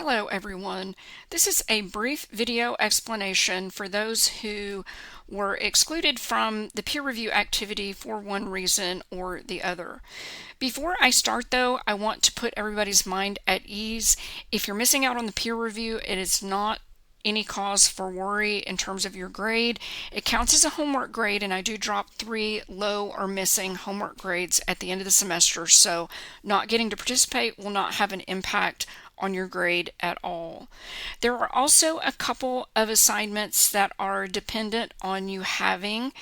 Hello everyone. This is a brief video explanation for those who were excluded from the peer review activity for one reason or the other. Before I start though, I want to put everybody's mind at ease. If you're missing out on the peer review, it is not any cause for worry in terms of your grade. It counts as a homework grade, and I do drop 3 low or missing homework grades at the end of the semester, so not getting to participate will not have an impact on your grade at all. There are also a couple of assignments that are dependent on you having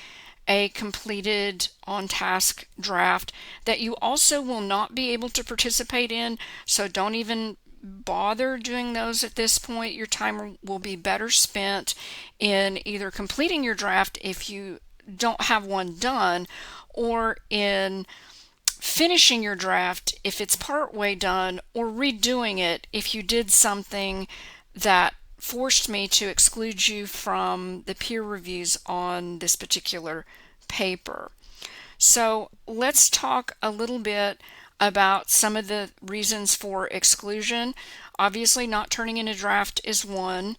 a completed on-task draft that you also will not be able to participate in, so don't even bother doing those at this point. Your time will be better spent in either completing your draft if you don't have one done, or in finishing your draft if it's part way done, or redoing it if you did something that forced me to exclude you from the peer reviews on this particular paper. So let's talk a little bit about some of the reasons for exclusion. Obviously, not turning in a draft is one.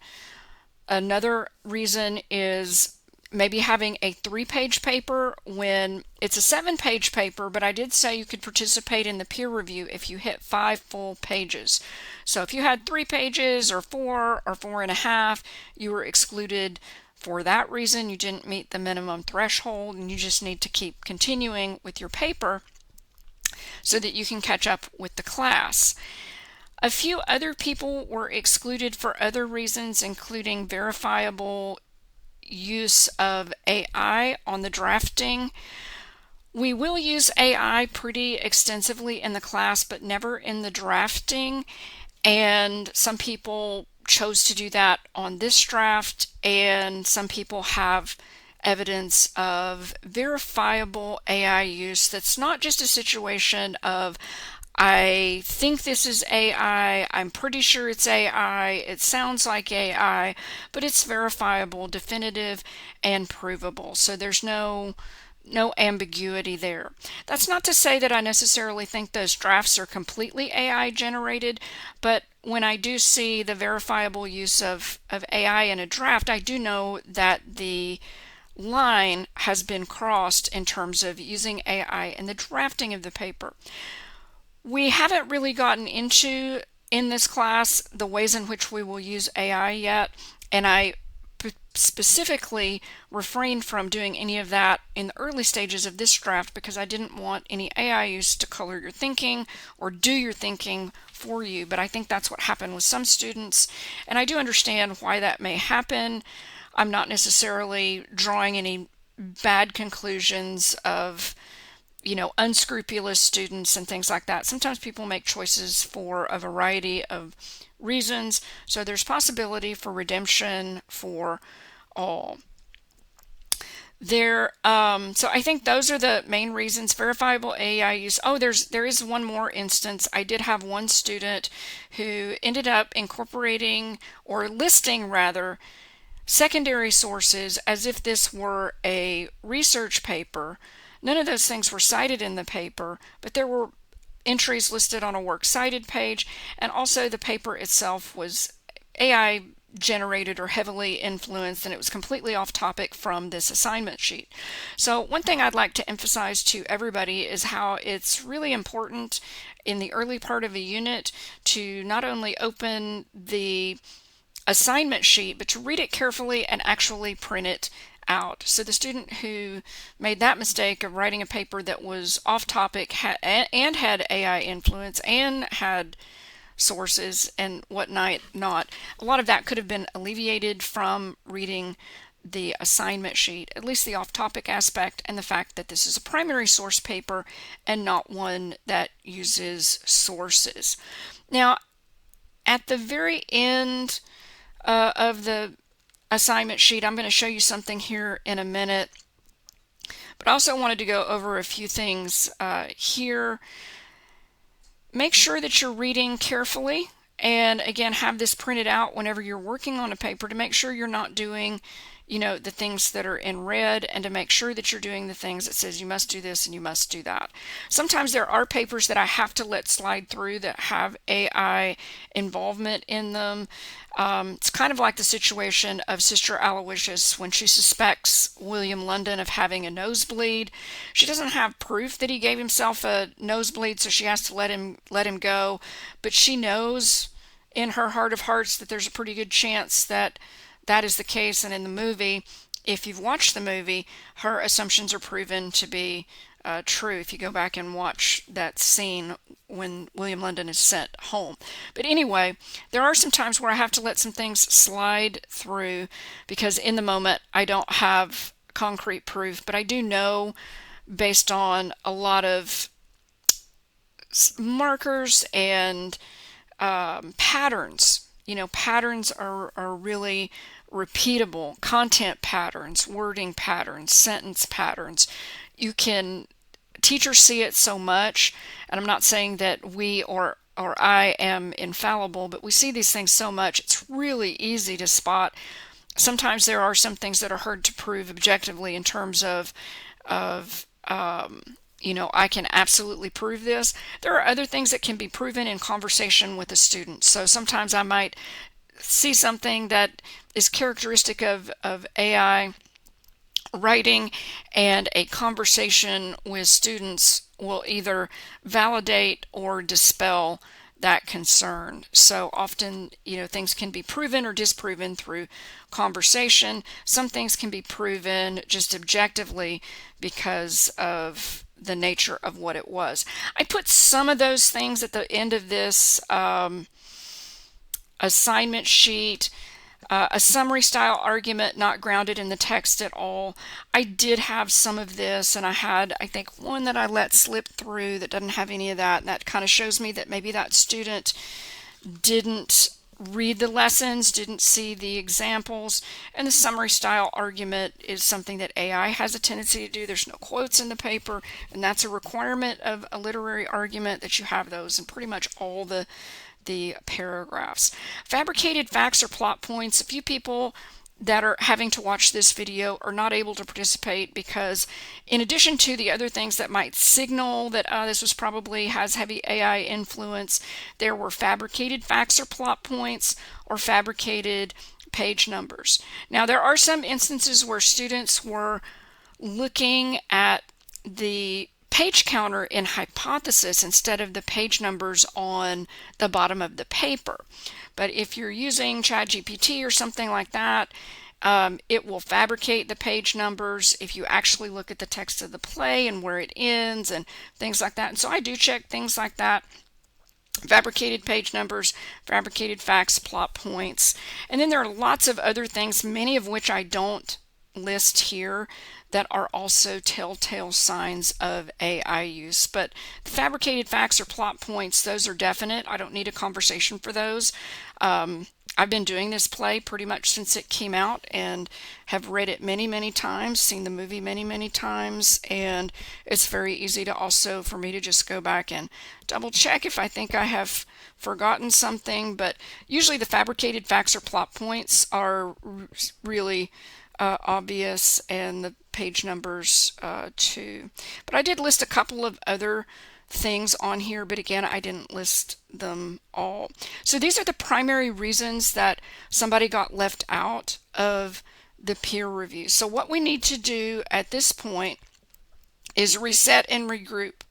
Another reason is maybe having a 3-page paper when it's a 7-page paper, but I did say you could participate in the peer review if you hit 5 full pages. So if you had 3 pages or 4 or 4.5, you were excluded for that reason. You didn't meet the minimum threshold, and you just need to keep continuing with your paper so that you can catch up with the class. A few other people were excluded for other reasons, including verifiable use of AI on the drafting. We will use AI pretty extensively in the class, but never in the drafting. And some people chose to do that on this draft, and some people have evidence of verifiable AI use that's not just a situation of, I think this is AI, I'm pretty sure it's AI, it sounds like AI, but it's verifiable, definitive, and provable. So there's no ambiguity there. That's not to say that I necessarily think those drafts are completely AI generated, but when I do see the verifiable use of AI in a draft, I do know that the line has been crossed in terms of using AI in the drafting of the paper. We haven't really gotten into, in this class, the ways in which we will use AI yet, and I specifically refrained from doing any of that in the early stages of this draft because I didn't want any AI use to color your thinking or do your thinking for you. But I think that's what happened with some students, and I do understand why that may happen. I'm not necessarily drawing any bad conclusions of unscrupulous students and things like that. Sometimes people make choices for a variety of reasons, so there's possibility for redemption for all. So I think those are the main reasons. Verifiable AI use. Oh, there is one more instance. I did have one student who ended up incorporating, or listing rather, secondary sources as if this were a research paper. None of those things were cited in the paper, but there were entries listed on a works cited page, and also the paper itself was AI generated or heavily influenced, and it was completely off topic from this assignment sheet. So one thing I'd like to emphasize to everybody is how it's really important in the early part of a unit to not only open the assignment sheet, but to read it carefully and actually print it out. So the student who made that mistake of writing a paper that was off topic and had AI influence and had sources and whatnot, a lot of that could have been alleviated from reading the assignment sheet, at least the off-topic aspect, and the fact that this is a primary source paper and not one that uses sources. Now, at the very end of the assignment sheet, I'm going to show you something here in a minute, but I also wanted to go over a few things here. Make sure that you're reading carefully, and again, have this printed out whenever you're working on a paper to make sure you're not doing the things that are in red, and to make sure that you're doing the things that says you must do this and you must do that. Sometimes there are papers that I have to let slide through that have AI involvement in them. It's kind of like the situation of Sister Aloysius when she suspects William London of having a nosebleed. She doesn't have proof that he gave himself a nosebleed, so she has to let him go. But she knows in her heart of hearts that there's a pretty good chance that that is the case. And in the movie, if you've watched the movie, her assumptions are proven to be true if you go back and watch that scene when William London is sent home. But anyway, there are some times where I have to let some things slide through because in the moment I don't have concrete proof, but I do know based on a lot of markers and patterns. Patterns are really repeatable. Content patterns, wording patterns, sentence patterns. Teachers see it so much, and I'm not saying that we or I am infallible, but we see these things so much, it's really easy to spot. Sometimes there are some things that are hard to prove objectively in terms of I can absolutely prove this. There are other things that can be proven in conversation with a student. So sometimes I might see something that is characteristic of AI writing, and a conversation with students will either validate or dispel that concern. So often, things can be proven or disproven through conversation. Some things can be proven just objectively because of the nature of what it was. I put some of those things at the end of this assignment sheet. A summary style argument not grounded in the text at all. I did have some of this, and I had, I think, one that I let slip through that doesn't have any of that, and that kind of shows me that maybe that student didn't read the lessons, didn't see the examples. And the summary style argument is something that AI has a tendency to do. There's no quotes in the paper, and that's a requirement of a literary argument that you have those in pretty much all the paragraphs. Fabricated facts or plot points. A few people that are having to watch this video are not able to participate because in addition to the other things that might signal that this was probably has heavy AI influence, there were fabricated facts or plot points or fabricated page numbers. Now there are some instances where students were looking at the page counter in hypothesis instead of the page numbers on the bottom of the paper. But if you're using ChatGPT or something like that, it will fabricate the page numbers if you actually look at the text of the play and where it ends and things like that. And so I do check things like that. Fabricated page numbers, fabricated facts, plot points. And then there are lots of other things, many of which I don't list here, that are also telltale signs of AI use. But the fabricated facts or plot points, those are definite. I don't need a conversation for those. I've been doing this play pretty much since it came out and have read it many, many times, seen the movie many, many times, and it's very easy to also for me to just go back and double check if I think I have forgotten something. But usually the fabricated facts or plot points are really obvious, and the page numbers too. But I did list a couple of other things on here, but again, I didn't list them all. So these are the primary reasons that somebody got left out of the peer review. So what we need to do at this point is reset and regroup.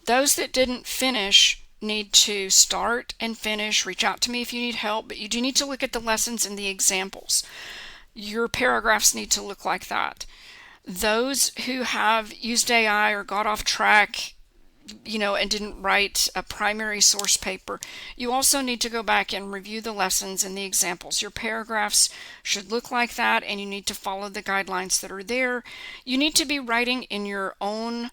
Those that didn't finish need to start and finish. Reach out to me if you need help, but you do need to look at the lessons and the examples. Your paragraphs need to look like that. Those who have used AI or got off track, and didn't write a primary source paper, you also need to go back and review the lessons and the examples. Your paragraphs should look like that, and you need to follow the guidelines that are there. You need to be writing in your own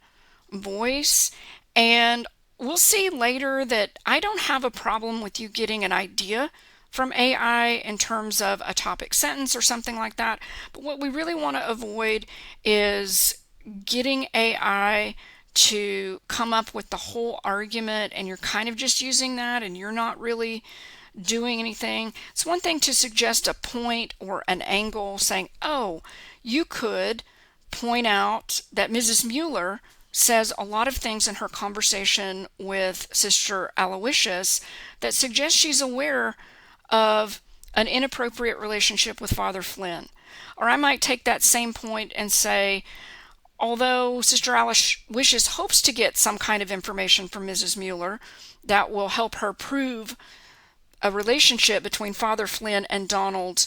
voice, and we'll see later that I don't have a problem with you getting an idea from AI in terms of a topic sentence or something like that. But what we really want to avoid is getting AI to come up with the whole argument and you're kind of just using that and you're not really doing anything. It's one thing to suggest a point or an angle, saying, oh, you could point out that Mrs. Mueller says a lot of things in her conversation with Sister Aloysius that suggest she's aware of an inappropriate relationship with Father Flynn. Or I might take that same point and say, although Sister Aloysius hopes to get some kind of information from Mrs. Mueller that will help her prove a relationship between Father Flynn and Donald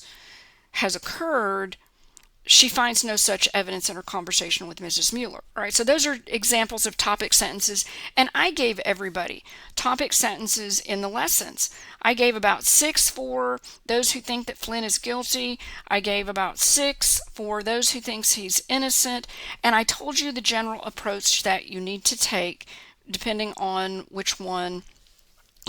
has occurred, she finds no such evidence in her conversation with Mrs. Mueller. All right, so those are examples of topic sentences, and I gave everybody topic sentences in the lessons. I gave about 6 for those who think that Flynn is guilty. I gave about 6 for those who thinks he's innocent, and I told you the general approach that you need to take depending on which one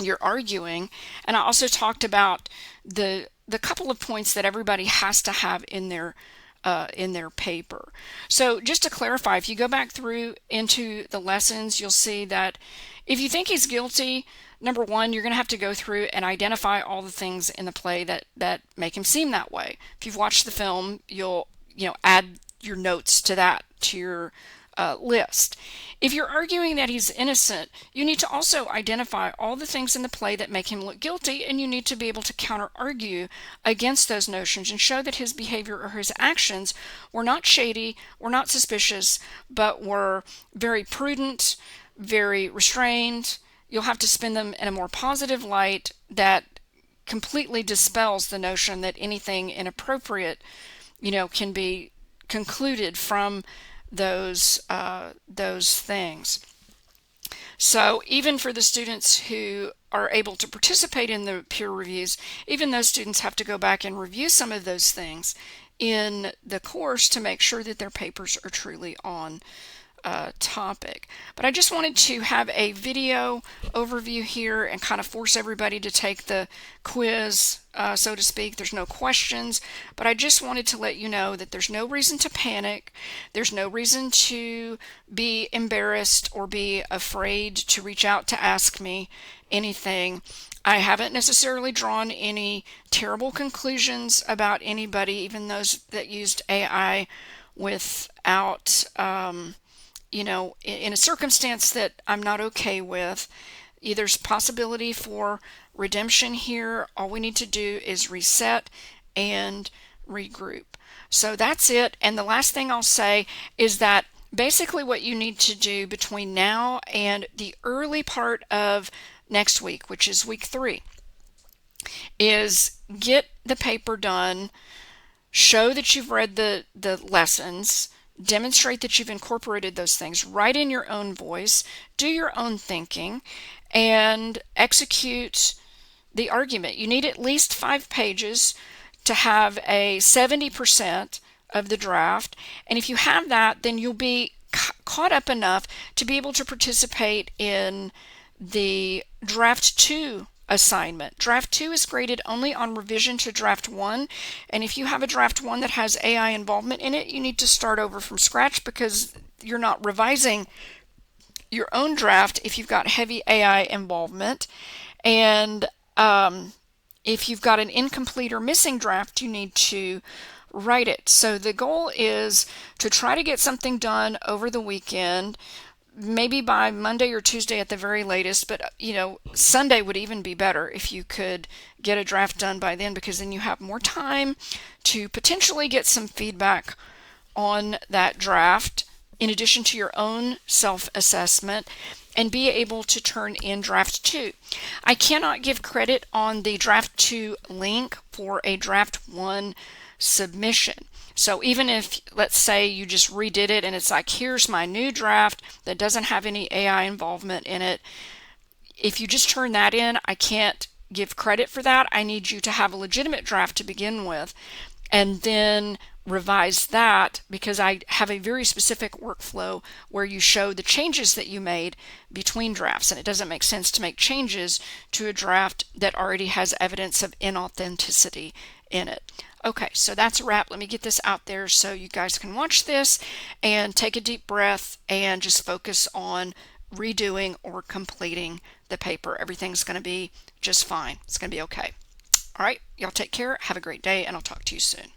you're arguing. And I also talked about the couple of points that everybody has to have in their paper. So just to clarify, if you go back through into the lessons, you'll see that if you think he's guilty, number one, you're going to have to go through and identify all the things in the play that make him seem that way. If you've watched the film, you'll add your notes to that, to your list. If you're arguing that he's innocent, you need to also identify all the things in the play that make him look guilty, and you need to be able to counter-argue against those notions and show that his behavior or his actions were not shady, were not suspicious, but were very prudent, very restrained. You'll have to spin them in a more positive light that completely dispels the notion that anything inappropriate, can be concluded from those things. So even for the students who are able to participate in the peer reviews, even those students have to go back and review some of those things in the course to make sure that their papers are truly on topic. But I just wanted to have a video overview here and kind of force everybody to take the quiz, so to speak. There's no questions, but I just wanted to let you know that there's no reason to panic. There's no reason to be embarrassed or be afraid to reach out to ask me anything. I haven't necessarily drawn any terrible conclusions about anybody, even those that used AI without in a circumstance that I'm not okay with. There's possibility for redemption here. All we need to do is reset and regroup. So that's it. And the last thing I'll say is that basically what you need to do between now and the early part of next week, which is week 3, is get the paper done, show that you've read the lessons, demonstrate that you've incorporated those things, write in your own voice, do your own thinking, and execute the argument. You need at least 5 pages to have a 70% of the draft, and if you have that, then you'll be caught up enough to be able to participate in the draft 2 assignment. Draft 2 is graded only on revision to draft 1, and if you have a draft 1 that has AI involvement in it, you need to start over from scratch because you're not revising your own draft if you've got heavy AI involvement. And if you've got an incomplete or missing draft, you need to write it. So the goal is to try to get something done over the weekend, maybe by Monday or Tuesday at the very latest, but Sunday would even be better if you could get a draft done by then, because then you have more time to potentially get some feedback on that draft in addition to your own self-assessment and be able to turn in draft 2. I cannot give credit on the draft 2 link for a draft 1 submission. So even if, let's say, you just redid it and it's like, here's my new draft that doesn't have any AI involvement in it, if you just turn that in, I can't give credit for that. I need you to have a legitimate draft to begin with and then revise that, because I have a very specific workflow where you show the changes that you made between drafts, and it doesn't make sense to make changes to a draft that already has evidence of inauthenticity in it. Okay, so that's a wrap. Let me get this out there so you guys can watch this and take a deep breath and just focus on redoing or completing the paper. Everything's going to be just fine. It's going to be okay. All right, y'all take care. Have a great day, and I'll talk to you soon.